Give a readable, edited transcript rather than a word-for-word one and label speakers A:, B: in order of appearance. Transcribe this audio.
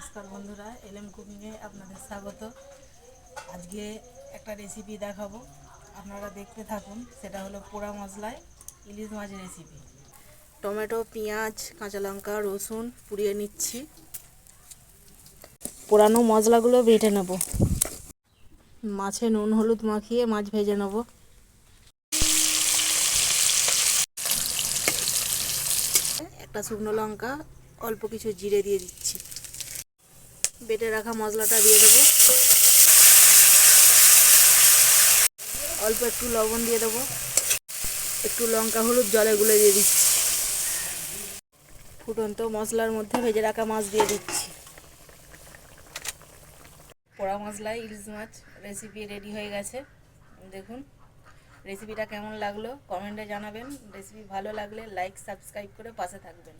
A: নমস্কার বন্ধুরা, এলএম কুকিংয়ে আপনাদের স্বাগত। আজকে একটা রেসিপি দেখাবো, আপনারা দেখতে থাকুন। সেটা হলো পোড়া মশলায় ইলিশ মাছের রেসিপি। টমেটো, পেঁয়াজ, কাঁচা লঙ্কা, রসুন পুড়িয়ে নিচ্ছি। পোড়ানো মশলাগুলো বেটে নেব। মাছে নুন হলুদ মাখিয়ে মাছ ভেজে নেব। একটা শুকনো লঙ্কা, অল্প কিছু জিরে দিয়ে দিচ্ছি। বেটে রাখা মশলাটা দিয়ে দেবো। অল্প একটু লবণ দিয়ে দেবো। একটু লঙ্কা হলুদ জলে গুলে দিয়ে দিচ্ছি। ফুটন্ত মশলার মধ্যে ভেজে রাখা মাছ দিয়ে দিচ্ছি। পোড়া মশলায় ইলিশ মাছ রেসিপি রেডি হয়ে গেছে। দেখুন রেসিপিটা কেমন লাগলো কমেন্টে জানাবেন। রেসিপি ভালো লাগলে লাইক সাবস্ক্রাইব করে পাশে থাকবেন।